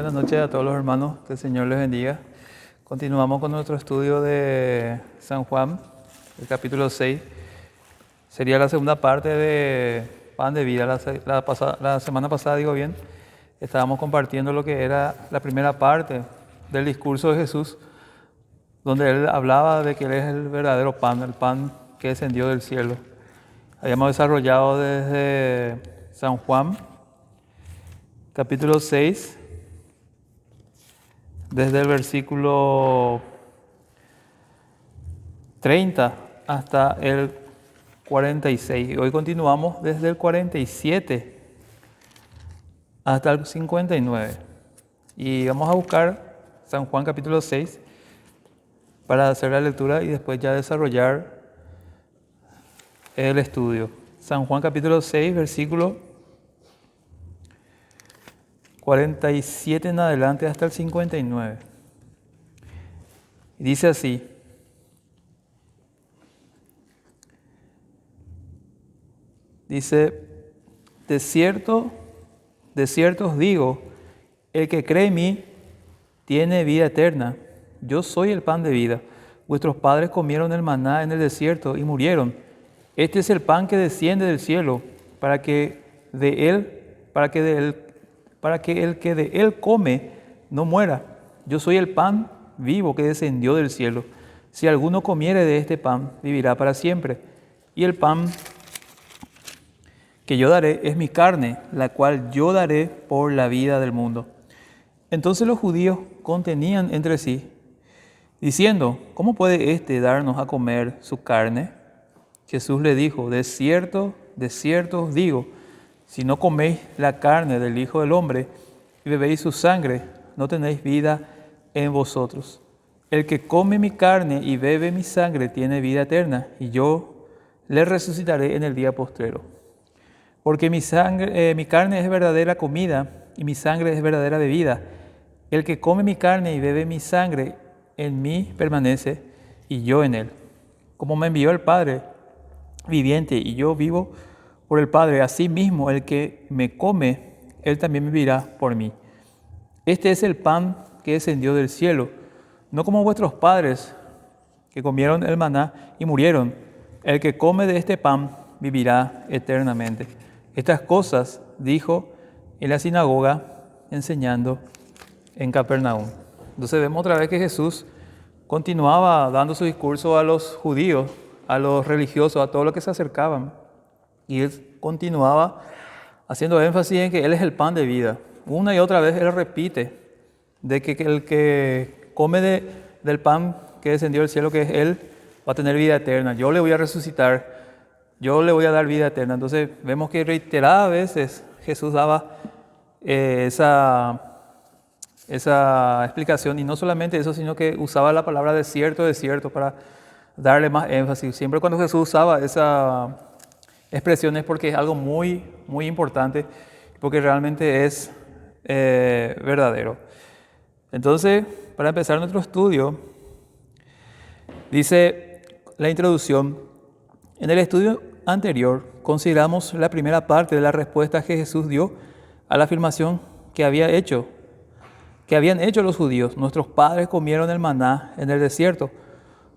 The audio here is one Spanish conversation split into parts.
Buenas noches a todos los hermanos, que el Señor les bendiga. Continuamos con nuestro estudio de San Juan, el capítulo 6. Sería la segunda parte de Pan de Vida. La semana pasada, estábamos compartiendo lo que era la primera parte del discurso de Jesús, donde Él hablaba de que Él es el verdadero pan, el pan que descendió del cielo. Habíamos desarrollado desde San Juan, capítulo 6, desde el versículo 30 hasta el 46. Hoy continuamos desde el 47 hasta el 59. Y vamos a buscar San Juan capítulo 6 para hacer la lectura y después ya desarrollar el estudio. San Juan capítulo 6, versículo 47 en adelante hasta el 59. Dice así: de cierto os digo, el que cree en mí tiene vida eterna. Yo soy el pan de vida. Vuestros padres comieron el maná en el desierto y murieron. Este es el pan que desciende del cielo, para que el que de él come no muera. Yo soy el pan vivo que descendió del cielo. Si alguno comiere de este pan, vivirá para siempre. Y el pan que yo daré es mi carne, la cual yo daré por la vida del mundo. Entonces los judíos contenían entre sí, diciendo: ¿cómo puede éste darnos a comer su carne? Jesús le dijo: de cierto os digo, si no coméis la carne del Hijo del Hombre y bebéis su sangre, no tenéis vida en vosotros. El que come mi carne y bebe mi sangre tiene vida eterna, y yo le resucitaré en el día postrero. Porque mi carne es verdadera comida y mi sangre es verdadera bebida. El que come mi carne y bebe mi sangre, en mí permanece y yo en él. Como me envió el Padre viviente y yo vivo por el Padre, asimismo el que me come, él también vivirá por mí. Este es el pan que descendió del cielo, no como vuestros padres que comieron el maná y murieron. El que come de este pan vivirá eternamente. Estas cosas dijo en la sinagoga, enseñando en Capernaum. Entonces vemos otra vez que Jesús continuaba dando su discurso a los judíos, a los religiosos, a todos los que se acercaban. Y Él continuaba haciendo énfasis en que Él es el pan de vida. Una y otra vez Él repite de que el que come del pan que descendió del cielo, que es Él, va a tener vida eterna. Yo le voy a resucitar, yo le voy a dar vida eterna. Entonces vemos que reiteradas veces Jesús daba esa explicación, y no solamente eso, sino que usaba la palabra desierto para darle más énfasis. Siempre cuando Jesús usaba esa expresión es porque es algo muy, muy importante, porque realmente es verdadero. Entonces, para empezar nuestro estudio, dice la introducción: en el estudio anterior consideramos la primera parte de la respuesta que Jesús dio a la afirmación que habían hecho los judíos: nuestros padres comieron el maná en el desierto,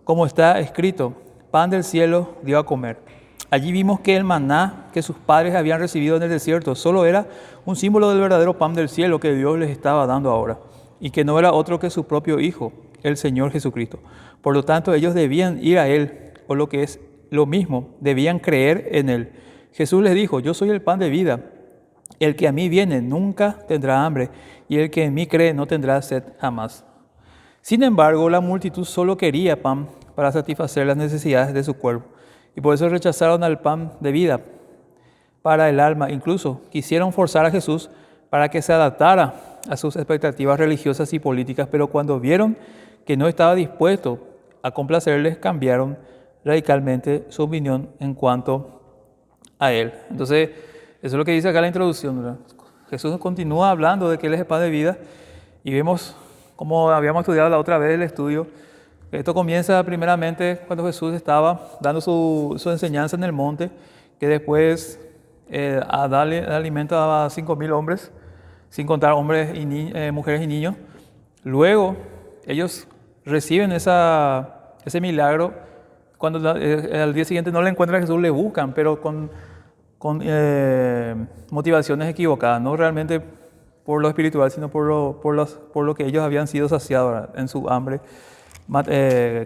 como está escrito, pan del cielo dio a comer. Allí vimos que el maná que sus padres habían recibido en el desierto solo era un símbolo del verdadero pan del cielo que Dios les estaba dando ahora, y que no era otro que su propio Hijo, el Señor Jesucristo. Por lo tanto, ellos debían ir a Él, o lo que es lo mismo, debían creer en Él. Jesús les dijo: yo soy el pan de vida. El que a mí viene nunca tendrá hambre, y el que en mí cree no tendrá sed jamás. Sin embargo, la multitud solo quería pan para satisfacer las necesidades de su cuerpo, y por eso rechazaron al pan de vida para el alma. Incluso quisieron forzar a Jesús para que se adaptara a sus expectativas religiosas y políticas, pero cuando vieron que no estaba dispuesto a complacerles, cambiaron radicalmente su opinión en cuanto a Él. Entonces, eso es lo que dice acá la introducción, ¿verdad? Jesús continúa hablando de que Él es el pan de vida, y vemos, como habíamos estudiado la otra vez el estudio, que esto comienza primeramente cuando Jesús estaba dando su enseñanza en el monte, que después a darle alimento a 5.000 hombres, sin contar hombres y mujeres y niños. Luego ellos reciben ese milagro. Cuando al día siguiente no le encuentran a Jesús, le buscan, pero con motivaciones equivocadas, no realmente por lo espiritual, sino por lo que ellos habían sido saciados, ¿verdad?, en su hambre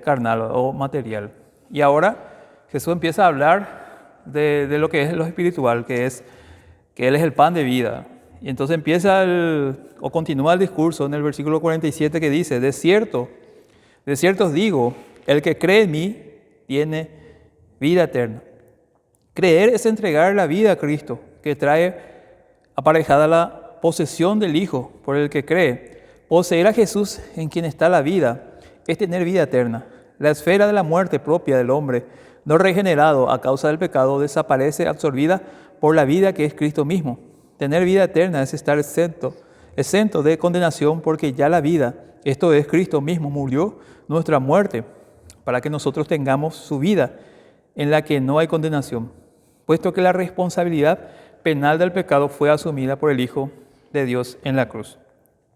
carnal o material. Y ahora Jesús empieza a hablar de lo que es lo espiritual, que Él es el pan de vida. Y entonces continúa el discurso en el versículo 47 que dice: de cierto os digo, el que cree en mí tiene vida eterna. Creer es entregar la vida a Cristo, que trae aparejada la posesión del Hijo por el que cree. Poseer a Jesús, en quien está la vida, es tener vida eterna. La esfera de la muerte propia del hombre, no regenerado a causa del pecado, desaparece absorbida por la vida que es Cristo mismo. Tener vida eterna es estar exento de condenación, porque ya la vida, esto es Cristo mismo, murió nuestra muerte, para que nosotros tengamos su vida, en la que no hay condenación, puesto que la responsabilidad penal del pecado fue asumida por el Hijo de Dios en la cruz.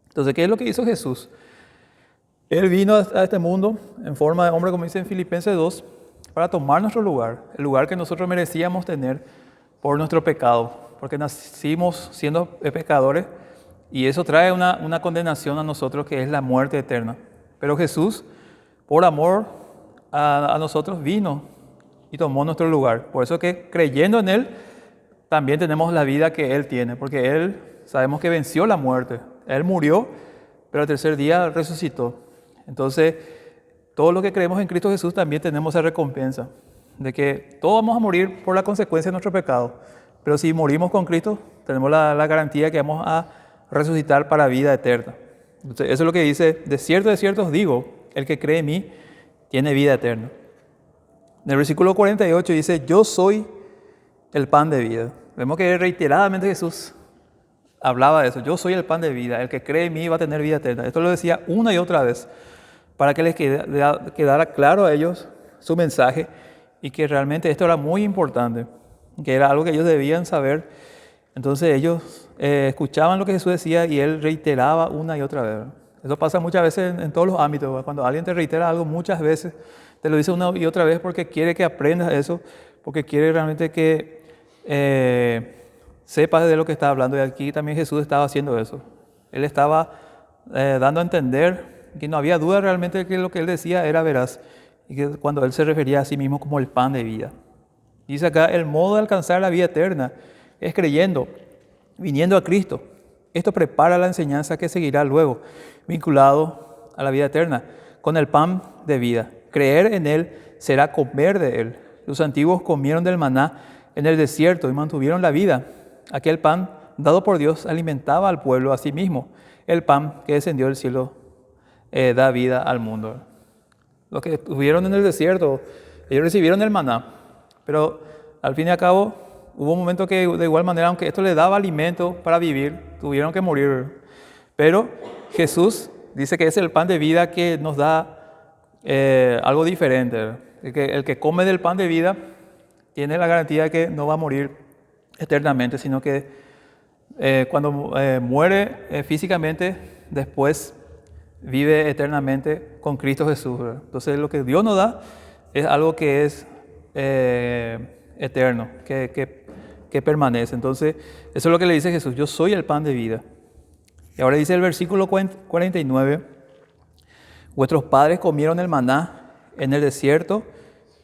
Entonces, ¿qué es lo que hizo Jesús? Él vino a este mundo en forma de hombre, como dice en Filipenses 2, para tomar nuestro lugar, el lugar que nosotros merecíamos tener por nuestro pecado, porque nacimos siendo pecadores y eso trae una condenación a nosotros, que es la muerte eterna. Pero Jesús, por amor a nosotros, vino y tomó nuestro lugar. Por eso que creyendo en Él, también tenemos la vida que Él tiene, porque Él sabemos que venció la muerte. Él murió, pero al tercer día resucitó. Entonces, todos los que creemos en Cristo Jesús también tenemos esa recompensa, de que todos vamos a morir por la consecuencia de nuestro pecado. Pero si morimos con Cristo, tenemos la garantía que vamos a resucitar para vida eterna. Entonces, eso es lo que dice: de cierto os digo, el que cree en mí tiene vida eterna. En el versículo 48 dice: yo soy el pan de vida. Vemos que reiteradamente Jesús hablaba de eso: yo soy el pan de vida, el que cree en mí va a tener vida eterna. Esto lo decía una y otra vez para que les quedara claro a ellos su mensaje, y que realmente esto era muy importante, que era algo que ellos debían saber. Entonces ellos escuchaban lo que Jesús decía y Él reiteraba una y otra vez. Eso pasa muchas veces en todos los ámbitos, ¿verdad? Cuando alguien te reitera algo muchas veces, te lo dice una y otra vez porque quiere que aprendas eso, porque quiere realmente que sepas de lo que está hablando. Y aquí también Jesús estaba haciendo eso. Él estaba dando a entender que no había duda realmente de que lo que Él decía era veraz, y que cuando Él se refería a sí mismo como el pan de vida. Dice acá: el modo de alcanzar la vida eterna es creyendo, viniendo a Cristo. Esto prepara la enseñanza que seguirá luego, vinculado a la vida eterna, con el pan de vida. Creer en Él será comer de Él. Los antiguos comieron del maná en el desierto y mantuvieron la vida. Aquel pan dado por Dios alimentaba al pueblo a sí mismo. El pan que descendió del cielo da vida al mundo. Los que estuvieron en el desierto, ellos recibieron el maná, pero al fin y al cabo hubo un momento que de igual manera, aunque esto les daba alimento para vivir, tuvieron que morir. Pero Jesús dice que es el pan de vida que nos da algo diferente. El que come del pan de vida tiene la garantía de que no va a morir eternamente, sino que cuando muere físicamente, después vive eternamente con Cristo Jesús, ¿verdad? Entonces lo que Dios nos da es algo que es eterno, que permanece. Entonces eso es lo que le dice Jesús: yo soy el pan de vida. Y ahora dice el versículo 49: vuestros padres comieron el maná en el desierto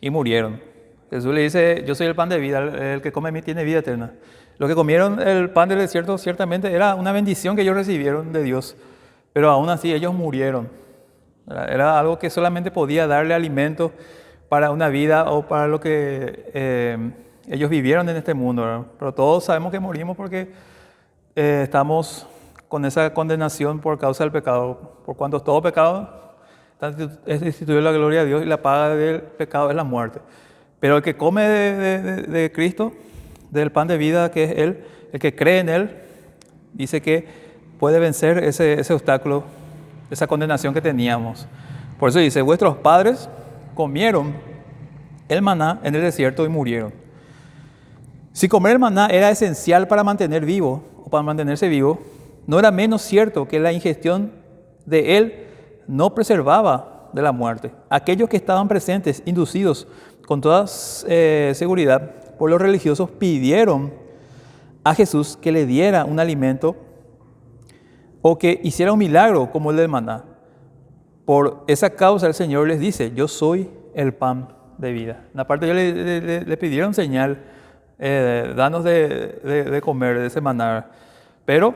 y murieron. Jesús le dice: yo soy el pan de vida, el que come de mí tiene vida eterna. Los que comieron el pan del desierto ciertamente era una bendición que ellos recibieron de Dios, pero aún así ellos murieron. Era algo que solamente podía darle alimento para una vida o para lo que ellos vivieron en este mundo, ¿verdad? Pero todos sabemos que morimos porque estamos con esa condenación por causa del pecado. Por cuanto todo pecado es destituir la gloria de Dios, y la paga del pecado es la muerte. Pero el que come de Cristo, del pan de vida que es Él, el que cree en Él, dice que puede vencer ese obstáculo, esa condenación que teníamos. Por eso dice: vuestros padres comieron el maná en el desierto y murieron. Si comer el maná era esencial para mantener vivo o para mantenerse vivo, no era menos cierto que la ingestión de él no preservaba de la muerte. Aquellos que estaban presentes, inducidos con toda seguridad por los religiosos, pidieron a Jesús que le diera un alimento o que hiciera un milagro como el del maná. Por esa causa el Señor les dice: yo soy el pan de vida. En la parte ellos le pidieron señal, danos de comer de ese maná. Pero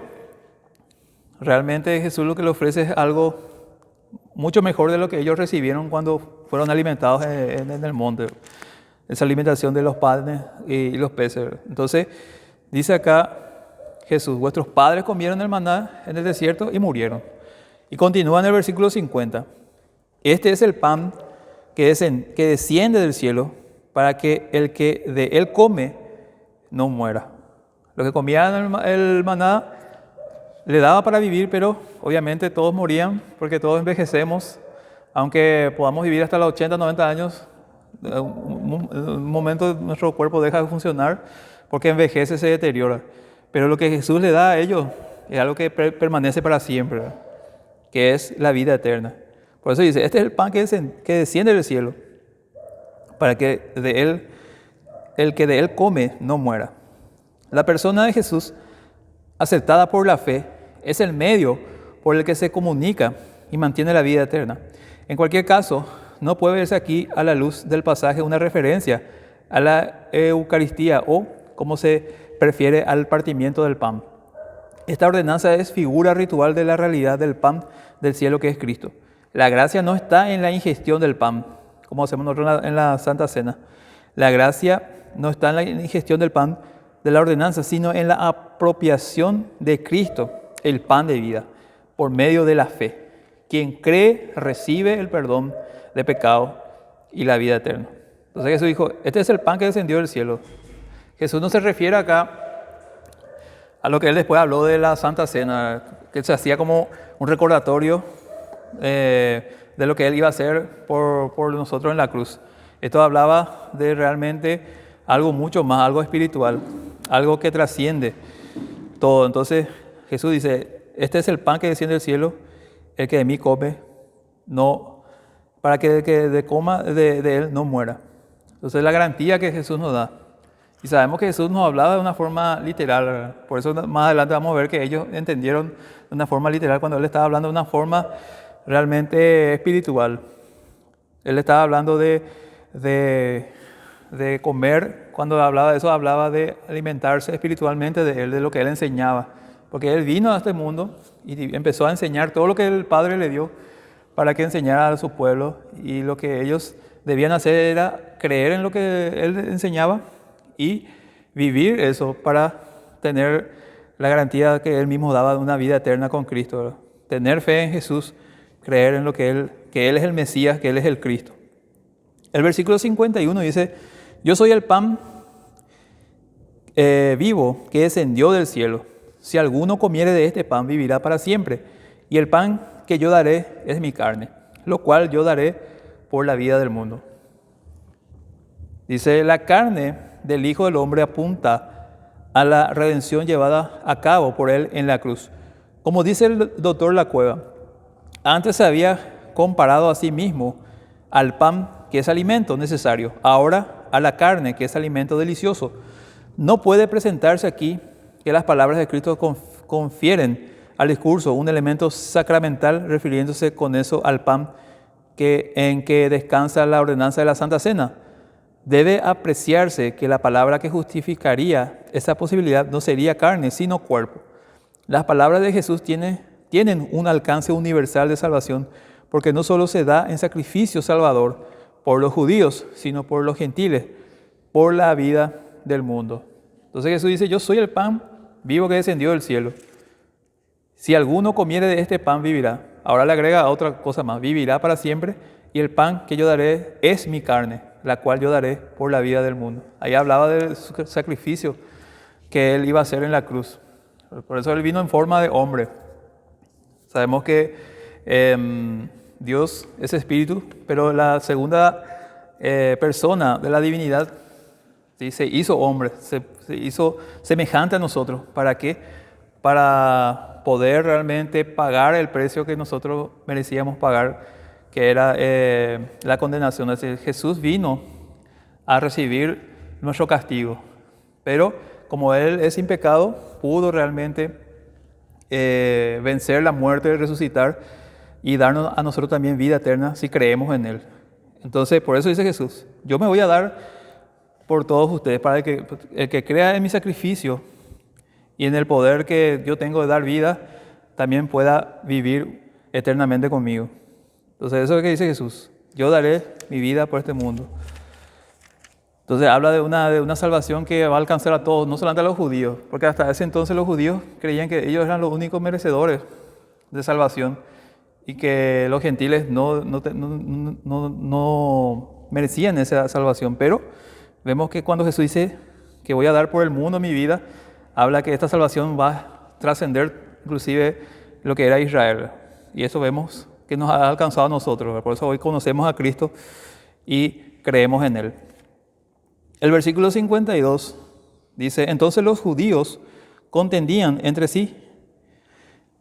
realmente Jesús lo que le ofrece es algo mucho mejor de lo que ellos recibieron cuando fueron alimentados en el monte. Esa alimentación de los panes y los peces. Entonces dice acá Jesús: vuestros padres comieron el maná en el desierto y murieron. Y continúa en el versículo 50. Este es el pan que desciende del cielo, para que el que de él come no muera. Los que comían el maná le daba para vivir, pero obviamente todos morían, porque todos envejecemos. Aunque podamos vivir hasta los 80, 90 años, en un momento nuestro cuerpo deja de funcionar porque envejece, se deteriora. Pero lo que Jesús le da a ellos es algo que permanece para siempre, ¿verdad? Que es la vida eterna. Por eso dice: este es el pan que desciende del cielo, para que el que de él come no muera. La persona de Jesús, aceptada por la fe, es el medio por el que se comunica y mantiene la vida eterna. En cualquier caso, no puede verse aquí a la luz del pasaje una referencia a la Eucaristía o, como se prefiere, al partimiento del pan. Esta ordenanza es figura ritual de la realidad del pan del cielo, que es Cristo. La gracia no está en la ingestión del pan, como hacemos nosotros en la Santa Cena. La gracia no está en la ingestión del pan de la ordenanza, sino en la apropiación de Cristo, el pan de vida, por medio de la fe. Quien cree recibe el perdón de pecado y la vida eterna. Entonces Jesús dijo: este es el pan que descendió del cielo. Jesús no se refiere acá a lo que él después habló de la Santa Cena, que se hacía como un recordatorio de lo que él iba a hacer por nosotros en la cruz. Esto hablaba de realmente algo mucho más, algo espiritual, algo que trasciende todo. Entonces Jesús dice: este es el pan que desciende del cielo, el que de mí come, no, para que el que coma de él no muera. Entonces la garantía que Jesús nos da. Y sabemos que Jesús nos hablaba de una forma literal, ¿verdad? Por eso más adelante vamos a ver que ellos entendieron de una forma literal cuando Él estaba hablando de una forma realmente espiritual. Él estaba hablando de comer. Cuando hablaba de eso, hablaba de alimentarse espiritualmente de Él, de lo que Él enseñaba. Porque Él vino a este mundo y empezó a enseñar todo lo que el Padre le dio para que enseñara a su pueblo. Y lo que ellos debían hacer era creer en lo que Él enseñaba y vivir eso para tener la garantía que Él mismo daba de una vida eterna con Cristo, ¿verdad? Tener fe en Jesús, creer en lo que Él es el Mesías, que Él es el Cristo. El versículo 51 dice: yo soy el pan vivo que descendió del cielo. Si alguno comiere de este pan, vivirá para siempre. Y el pan que yo daré es mi carne, lo cual yo daré por la vida del mundo. Dice: la carne del Hijo del Hombre apunta a la redención llevada a cabo por Él en la cruz. Como dice el doctor Lacueva, antes se había comparado a sí mismo al pan, que es alimento necesario, ahora a la carne, que es alimento delicioso. No puede presentarse aquí que las palabras de Cristo confieren al discurso un elemento sacramental, refiriéndose con eso al pan en que descansa la ordenanza de la Santa Cena. Debe apreciarse que la palabra que justificaría esa posibilidad no sería carne, sino cuerpo. Las palabras de Jesús tienen un alcance universal de salvación, porque no solo se da en sacrificio salvador por los judíos, sino por los gentiles, por la vida del mundo. Entonces Jesús dice: yo soy el pan vivo que descendió del cielo. Si alguno comiere de este pan, vivirá. Ahora le agrega otra cosa más: vivirá para siempre, y el pan que yo daré es mi carne, la cual yo daré por la vida del mundo. Ahí hablaba del sacrificio que Él iba a hacer en la cruz. Por eso Él vino en forma de hombre. Sabemos que Dios es espíritu, pero la segunda persona de la divinidad, ¿sí?, se hizo hombre, se hizo semejante a nosotros. ¿Para qué? para poder realmente pagar el precio que nosotros merecíamos pagar, que era la condenación. Es decir, Jesús vino a recibir nuestro castigo, pero como Él es sin pecado, pudo realmente vencer la muerte, resucitar y darnos a nosotros también vida eterna si creemos en Él. Entonces, por eso dice Jesús, yo me voy a dar por todos ustedes, para que el que crea en mi sacrificio y en el poder que yo tengo de dar vida, también pueda vivir eternamente conmigo. Entonces, eso es lo que dice Jesús, yo daré mi vida por este mundo. Entonces habla de una salvación que va a alcanzar a todos, no solamente a los judíos, porque hasta ese entonces los judíos creían que ellos eran los únicos merecedores de salvación y que los gentiles no merecían esa salvación. Pero vemos que cuando Jesús dice que voy a dar por el mundo mi vida, habla que esta salvación va a trascender inclusive lo que era Israel. Y eso vemos que nos ha alcanzado a nosotros. Por eso hoy conocemos a Cristo y creemos en Él. El versículo 52 dice, entonces los judíos contendían entre sí,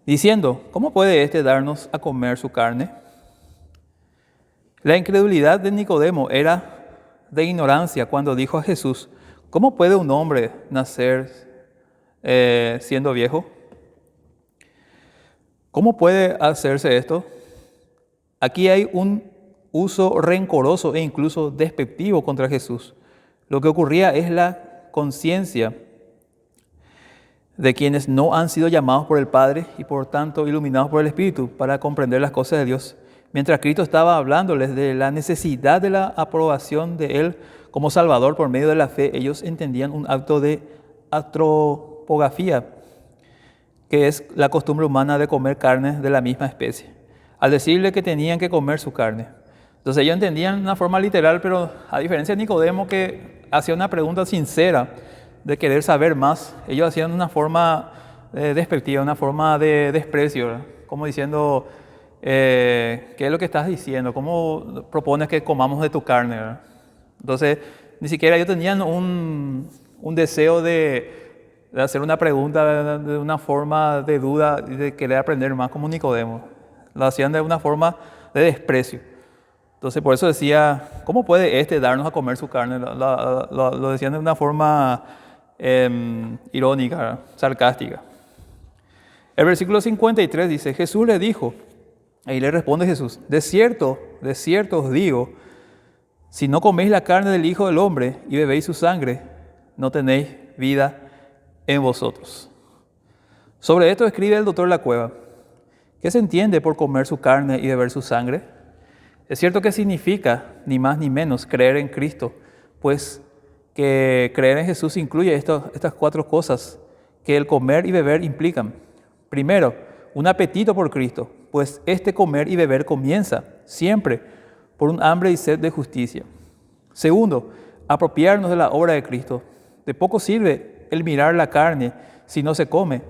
diciendo, ¿cómo puede éste darnos a comer su carne? La incredulidad de Nicodemo era de ignorancia cuando dijo a Jesús, ¿cómo puede un hombre nacer siendo viejo? ¿Cómo puede hacerse esto? Aquí hay un uso rencoroso e incluso despectivo contra Jesús. Lo que ocurría es la conciencia de quienes no han sido llamados por el Padre y por tanto iluminados por el Espíritu para comprender las cosas de Dios. Mientras Cristo estaba hablándoles de la necesidad de la aprobación de Él como Salvador por medio de la fe, ellos entendían un acto de antropografía, que es la costumbre humana de comer carne de la misma especie, al decirle que tenían que comer su carne. Entonces ellos entendían de una forma literal, pero a diferencia de Nicodemo, que hacía una pregunta sincera de querer saber más, ellos hacían una forma despectiva, una forma de desprecio, ¿verdad? Como diciendo, ¿qué es lo que estás diciendo? ¿Cómo propones que comamos de tu carne? ¿Verdad? Entonces, ni siquiera ellos tenían un deseo de hacer una pregunta de una forma de duda y de querer aprender más como Nicodemo. Lo hacían de una forma de desprecio. Entonces, por eso decía, ¿cómo puede éste darnos a comer su carne? Lo decían de una forma irónica, sarcástica. El versículo 53 dice, Jesús le dijo, y le responde Jesús, de cierto os digo, si no coméis la carne del Hijo del Hombre y bebéis su sangre, no tenéis vida en vosotros. Sobre esto escribe el doctor Lacueva, ¿qué se entiende por comer su carne y beber su sangre? Es cierto que significa, ni más ni menos, creer en Cristo, pues que creer en Jesús incluye estas cuatro cosas que el comer y beber implican. Primero, un apetito por Cristo, pues este comer y beber comienza siempre por un hambre y sed de justicia. Segundo, apropiarnos de la obra de Cristo. De poco sirve el mirar la carne si no se come.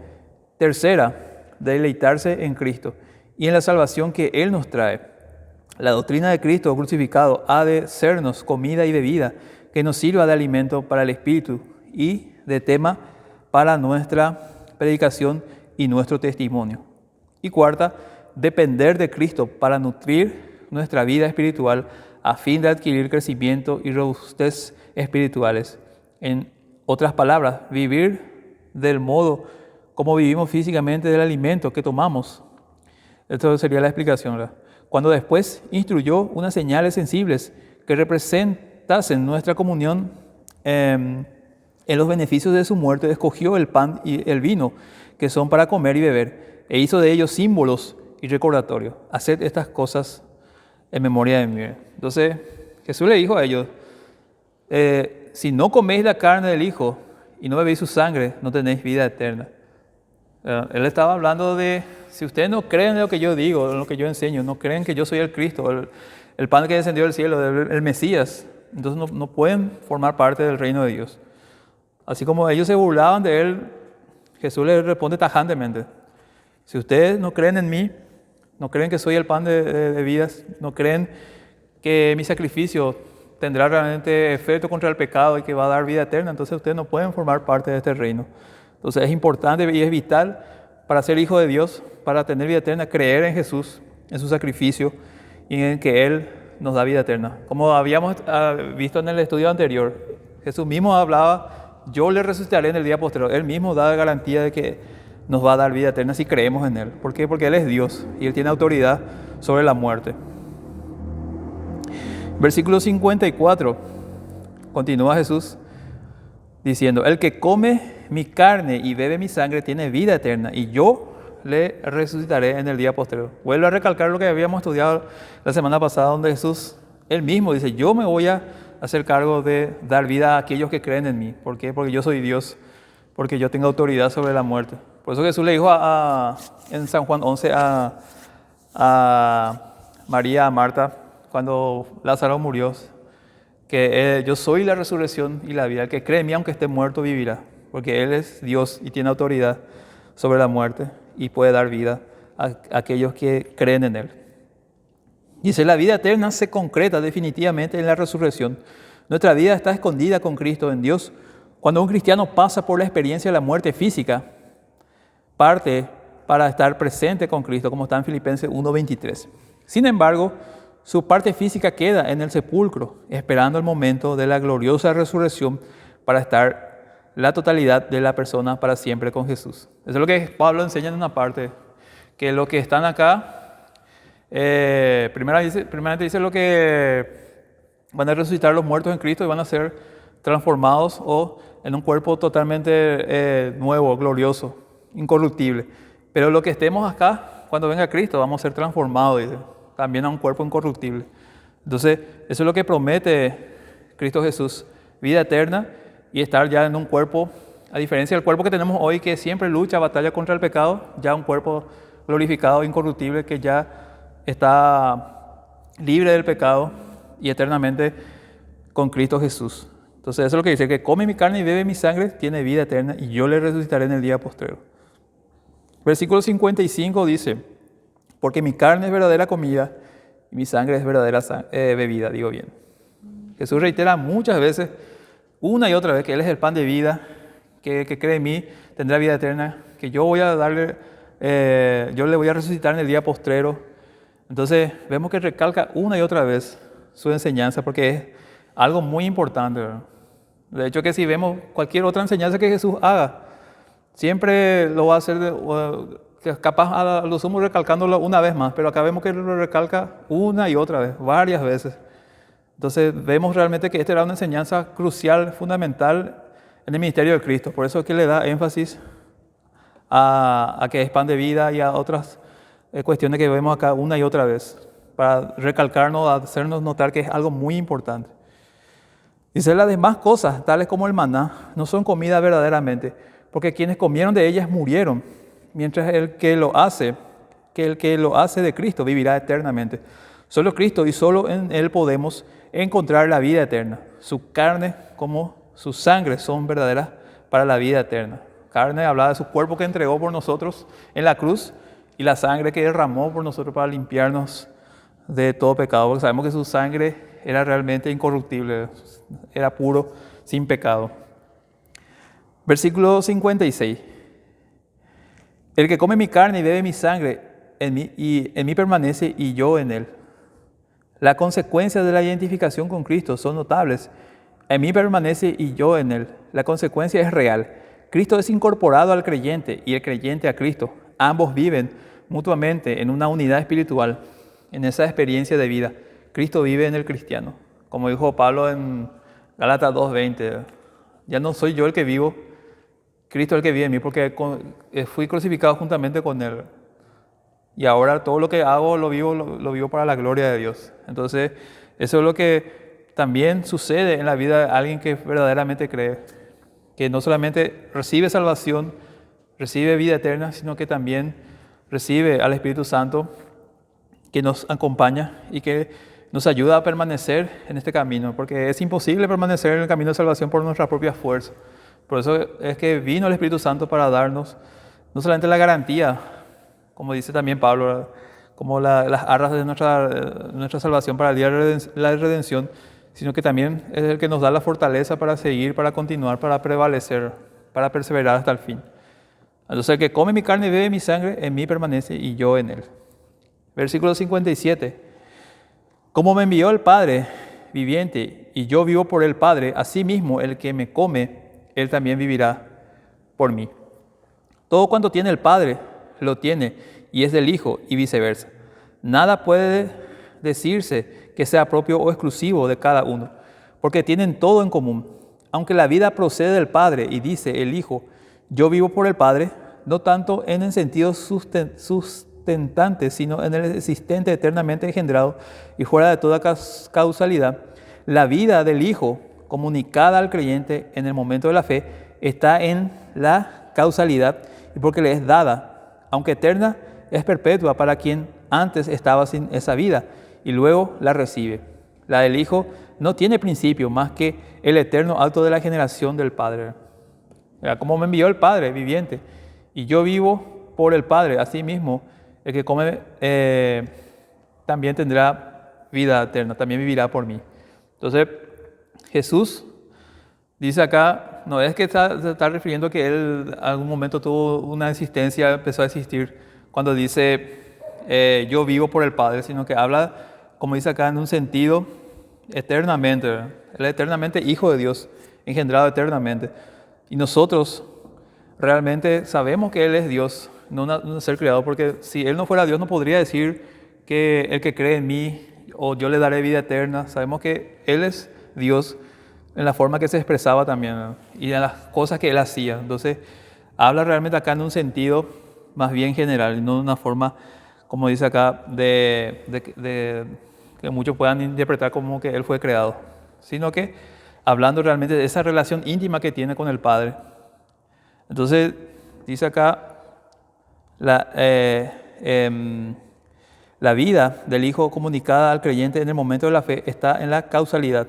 Tercera, deleitarse en Cristo y en la salvación que Él nos trae. La doctrina de Cristo crucificado ha de sernos comida y bebida que nos sirva de alimento para el espíritu y de tema para nuestra predicación y nuestro testimonio. Y cuarta, depender de Cristo para nutrir nuestra vida espiritual a fin de adquirir crecimiento y robustez espirituales. En otras palabras, vivir del modo como vivimos físicamente del alimento que tomamos. Esto sería la explicación, ¿verdad? Cuando después instruyó unas señales sensibles que representasen nuestra comunión en los beneficios de su muerte, escogió el pan y el vino, que son para comer y beber, e hizo de ellos símbolos y recordatorios. Haced estas cosas en memoria de mí. Entonces Jesús le dijo a ellos, si no coméis la carne del Hijo y no bebéis su sangre, no tenéis vida eterna. Él estaba hablando de, si ustedes no creen en lo que yo digo, en lo que yo enseño, no creen que yo soy el Cristo, el pan que descendió del cielo, el Mesías, entonces no pueden formar parte del reino de Dios. Así como ellos se burlaban de él, Jesús les responde tajantemente, si ustedes no creen en mí, no creen que soy el pan de vidas, no creen que mi sacrificio tendrá realmente efecto contra el pecado y que va a dar vida eterna, entonces ustedes no pueden formar parte de este reino. Entonces es importante y es vital para ser hijo de Dios, para tener vida eterna, creer en Jesús, en su sacrificio y en que Él nos da vida eterna. Como habíamos visto en el estudio anterior, Jesús mismo hablaba, yo le resucitaré en el día posterior. Él mismo da garantía de que nos va a dar vida eterna si creemos en Él. ¿Por qué? Porque Él es Dios y Él tiene autoridad sobre la muerte. Versículo 54, continúa Jesús diciendo, el que come mi carne y bebe mi sangre tiene vida eterna y yo le resucitaré en el día posterior. Vuelvo a recalcar lo que habíamos estudiado la semana pasada, donde Jesús, Él mismo dice, yo me voy a hacer cargo de dar vida a aquellos que creen en mí. ¿Por qué? Porque yo soy Dios, porque yo tengo autoridad sobre la muerte. Por eso Jesús le dijo en San Juan 11 a María, a Marta, cuando Lázaro murió, que yo soy la resurrección y la vida. El que cree en mí, aunque esté muerto, vivirá. Porque Él es Dios y tiene autoridad sobre la muerte y puede dar vida a aquellos que creen en Él. Dice, la vida eterna se concreta definitivamente en la resurrección. Nuestra vida está escondida con Cristo en Dios. Cuando un cristiano pasa por la experiencia de la muerte física, parte para estar presente con Cristo, como está en Filipenses 1:23. Sin embargo, su parte física queda en el sepulcro, esperando el momento de la gloriosa resurrección para estar la totalidad de la persona para siempre con Jesús. Eso es lo que Pablo enseña en una parte, que los que están acá, primeramente dice lo que van a resucitar los muertos en Cristo y van a ser transformados o en un cuerpo totalmente nuevo, glorioso, incorruptible. Pero lo que estemos acá, cuando venga Cristo, vamos a ser transformados, dice, también a un cuerpo incorruptible. Entonces, eso es lo que promete Cristo Jesús, vida eterna y estar ya en un cuerpo, a diferencia del cuerpo que tenemos hoy, que siempre lucha, batalla contra el pecado, ya un cuerpo glorificado, incorruptible, que ya está libre del pecado y eternamente con Cristo Jesús. Entonces, eso es lo que dice, que come mi carne y bebe mi sangre, tiene vida eterna y yo le resucitaré en el día postrero. Versículo 55 dice, porque mi carne es verdadera comida y mi sangre es verdadera bebida, digo bien. Jesús reitera muchas veces, una y otra vez, que Él es el pan de vida, que cree en mí tendrá vida eterna, que yo voy a darle, yo le voy a resucitar en el día postrero. Entonces vemos que recalca una y otra vez su enseñanza porque es algo muy importante, ¿verdad? De hecho, que si vemos cualquier otra enseñanza que Jesús haga, siempre lo va a hacer capaz a lo sumo recalcándolo una vez más, pero acá vemos que lo recalca una y otra vez, varias veces. Entonces vemos realmente que esta era una enseñanza crucial, fundamental en el ministerio de Cristo. Por eso es que le da énfasis a que es pan de vida y a otras cuestiones que vemos acá una y otra vez, para recalcarnos, hacernos notar que es algo muy importante. Dice, las demás cosas, tales como el maná, no son comida verdaderamente, porque quienes comieron de ellas murieron, mientras el que lo hace de Cristo vivirá eternamente. Solo Cristo y solo en Él podemos encontrar la vida eterna. Su carne como su sangre son verdaderas para la vida eterna. Carne hablaba de su cuerpo que entregó por nosotros en la cruz y la sangre que derramó por nosotros para limpiarnos de todo pecado, porque sabemos que su sangre era realmente incorruptible, era puro, sin pecado. Versículo 56. El que come mi carne y bebe mi sangre en mí permanece y yo en él. Las consecuencias de la identificación con Cristo son notables. En mí permanece y yo en él. La consecuencia es real. Cristo es incorporado al creyente y el creyente a Cristo. Ambos viven mutuamente en una unidad espiritual, en esa experiencia de vida. Cristo vive en el cristiano. Como dijo Pablo en Gálatas 2:20, ya no soy yo el que vivo, Cristo es el que vive en mí, porque fui crucificado juntamente con Él. Y ahora todo lo que hago lo vivo para la gloria de Dios. Entonces, eso es lo que también sucede en la vida de alguien que verdaderamente cree. Que no solamente recibe salvación, recibe vida eterna, sino que también recibe al Espíritu Santo que nos acompaña y que nos ayuda a permanecer en este camino. Porque es imposible permanecer en el camino de salvación por nuestras propias fuerzas. Por eso es que vino el Espíritu Santo para darnos no solamente la garantía, como dice también Pablo, como las arras de nuestra salvación para el día de la redención, sino que también es el que nos da la fortaleza para seguir, para continuar, para prevalecer, para perseverar hasta el fin. Entonces el que come mi carne y bebe mi sangre, en mí permanece y yo en él. Versículo 57. Como me envió el Padre viviente y yo vivo por el Padre, asimismo el que me come, él también vivirá por mí. Todo cuanto tiene el Padre, lo tiene y es del Hijo y viceversa. Nada puede decirse que sea propio o exclusivo de cada uno, porque tienen todo en común. Aunque la vida procede del Padre y dice el Hijo, yo vivo por el Padre, no tanto en el sentido sustentante, sino en el existente eternamente engendrado y fuera de toda causalidad. La vida del Hijo, comunicada al creyente en el momento de la fe, está en la causalidad y porque le es dada, aunque eterna, es perpetua para quien antes estaba sin esa vida y luego la recibe. La del Hijo no tiene principio más que el eterno acto de la generación del Padre. Como me envió el Padre viviente y yo vivo por el Padre, así mismo el que come también tendrá vida eterna, también vivirá por mí. Entonces Jesús dice acá, no es que se está refiriendo a que él en algún momento tuvo una existencia, empezó a existir cuando dice yo vivo por el Padre, sino que habla, como dice acá, en un sentido eternamente, ¿verdad? Él es eternamente Hijo de Dios, engendrado eternamente. Y nosotros realmente sabemos que Él es Dios, no un ser creado, porque si Él no fuera Dios no podría decir que el que cree en mí o yo le daré vida eterna. Sabemos que Él es Dios en la forma que se expresaba también, ¿no? Y en las cosas que Él hacía. Entonces habla realmente acá en un sentido más bien general, no de una forma, como dice acá, de que muchos puedan interpretar como que Él fue creado, sino que hablando realmente de esa relación íntima que tiene con el Padre. Entonces, dice acá, la vida del Hijo comunicada al creyente en el momento de la fe está en la causalidad,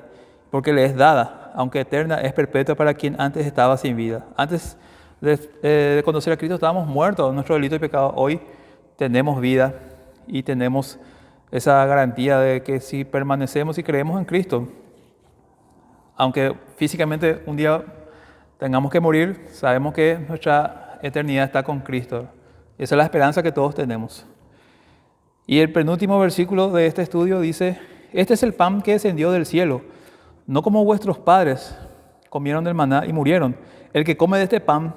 porque le es dada, aunque eterna, es perpetua para quien antes estaba sin vida. Antes de conocer a Cristo estábamos muertos en nuestro delito y pecado. Hoy tenemos vida y tenemos esa garantía de que si permanecemos y creemos en Cristo, aunque físicamente un día tengamos que morir, sabemos que nuestra eternidad está con Cristo. Esa es la esperanza que todos tenemos. Y el penúltimo versículo de este estudio dice, este es el pan que descendió del cielo, no como vuestros padres comieron del maná y murieron. El que come de este pan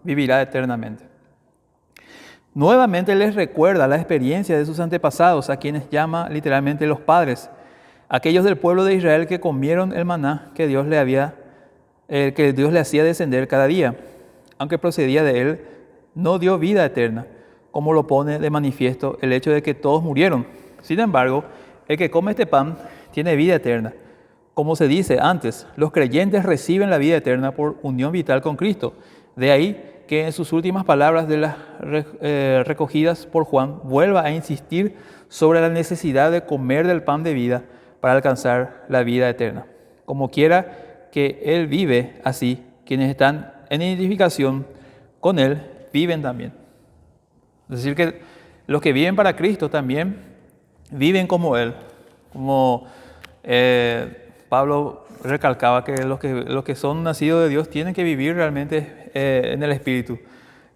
vivirá eternamente. Nuevamente les recuerda la experiencia de sus antepasados, a quienes llama literalmente los padres, aquellos del pueblo de Israel que comieron el maná que Dios le hacía descender cada día, aunque procedía de él, no dio vida eterna, como lo pone de manifiesto el hecho de que todos murieron. Sin embargo, el que come este pan tiene vida eterna. Como se dice antes, los creyentes reciben la vida eterna por unión vital con Cristo. De ahí que en sus últimas palabras de las recogidas por Juan, vuelva a insistir sobre la necesidad de comer del pan de vida para alcanzar la vida eterna. Como quiera que Él vive, así quienes están en identificación con Él viven también. Es decir, que los que viven para Cristo también viven como Él. Como Pablo recalcaba que los que son nacidos de Dios tienen que vivir realmente en el Espíritu.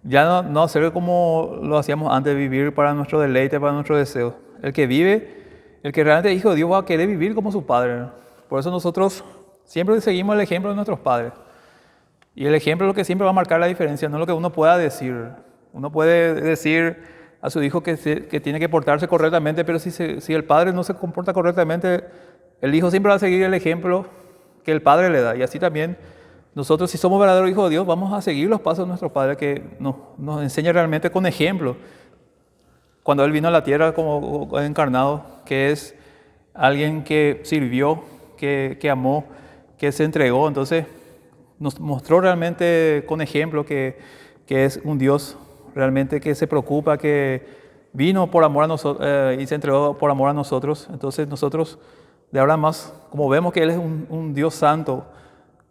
Ya no hacer como lo hacíamos antes, vivir para nuestro deleite, para nuestro deseo. El que vive, el que realmente es hijo de Dios va a querer vivir como su Padre, ¿no? Por eso nosotros siempre seguimos el ejemplo de nuestros padres. Y el ejemplo es lo que siempre va a marcar la diferencia, no lo que uno pueda decir. Uno puede decir a su hijo que tiene que portarse correctamente, pero si el padre no se comporta correctamente, el hijo siempre va a seguir el ejemplo que el padre le da. Y así también nosotros, si somos verdaderos hijos de Dios, vamos a seguir los pasos de nuestro Padre que nos enseña realmente con ejemplo. Cuando Él vino a la tierra como encarnado, que es alguien que sirvió, que amó, que se entregó. Entonces nos mostró realmente con ejemplo que es un Dios realmente que se preocupa, que vino por amor a nosotros y se entregó por amor a nosotros. Entonces nosotros de ahora más, como vemos que Él es un Dios santo,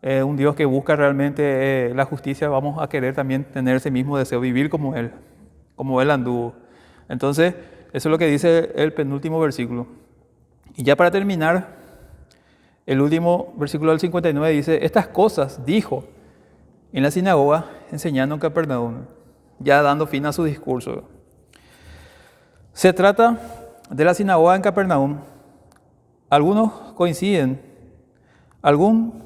un Dios que busca realmente la justicia, vamos a querer también tener ese mismo deseo, vivir como Él anduvo. Entonces, eso es lo que dice el penúltimo versículo. Y ya para terminar, el último versículo del 59 dice, estas cosas dijo en la sinagoga enseñando en Capernaum, ya dando fin a su discurso. Se trata de la sinagoga en Capernaum. Algunos coinciden, algún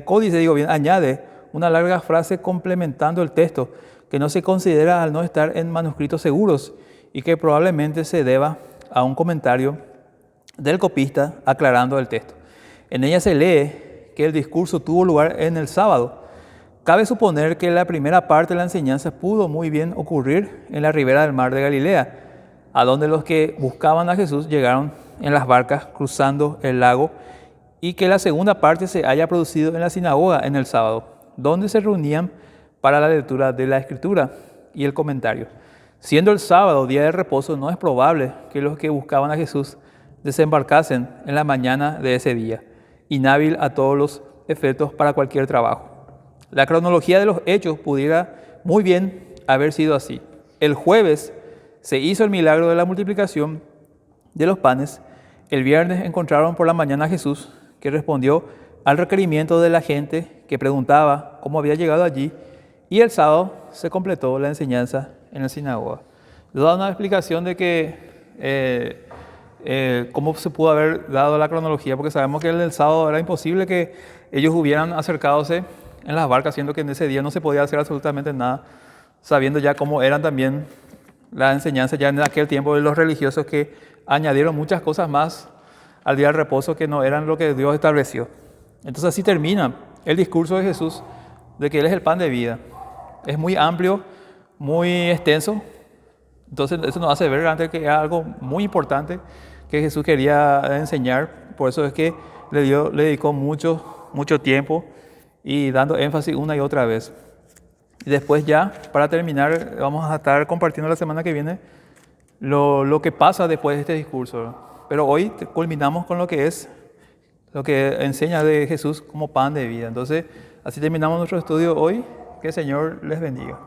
códice, añade una larga frase complementando el texto que no se considera al no estar en manuscritos seguros y que probablemente se deba a un comentario del copista aclarando el texto. En ella se lee que el discurso tuvo lugar en el sábado. Cabe suponer que la primera parte de la enseñanza pudo muy bien ocurrir en la ribera del mar de Galilea, a donde los que buscaban a Jesús llegaron en las barcas cruzando el lago, y que la segunda parte se haya producido en la sinagoga en el sábado, donde se reunían para la lectura de la Escritura y el comentario. Siendo el sábado día de reposo, no es probable que los que buscaban a Jesús desembarcasen en la mañana de ese día, inhábil a todos los efectos para cualquier trabajo. La cronología de los hechos pudiera muy bien haber sido así. El jueves se hizo el milagro de la multiplicación de los panes. El viernes encontraron por la mañana a Jesús, que respondió al requerimiento de la gente que preguntaba cómo había llegado allí, y el sábado se completó la enseñanza en la sinagoga. Les da una explicación de que cómo se pudo haber dado la cronología, porque sabemos que el sábado era imposible que ellos hubieran acercadose en las barcas, siendo que en ese día no se podía hacer absolutamente nada, sabiendo ya cómo eran también la enseñanza ya en aquel tiempo de los religiosos, que añadieron muchas cosas más al día del reposo que no eran lo que Dios estableció. Entonces así termina el discurso de Jesús de que Él es el pan de vida. Es muy amplio, muy extenso. Entonces eso nos hace ver realmente que era algo muy importante que Jesús quería enseñar. Por eso es que le dedicó mucho tiempo y dando énfasis una y otra vez. Y después ya, para terminar, vamos a estar compartiendo la semana que viene lo que pasa después de este discurso. Pero hoy culminamos con lo que enseña de Jesús como pan de vida. Entonces, así terminamos nuestro estudio hoy. Que el Señor les bendiga.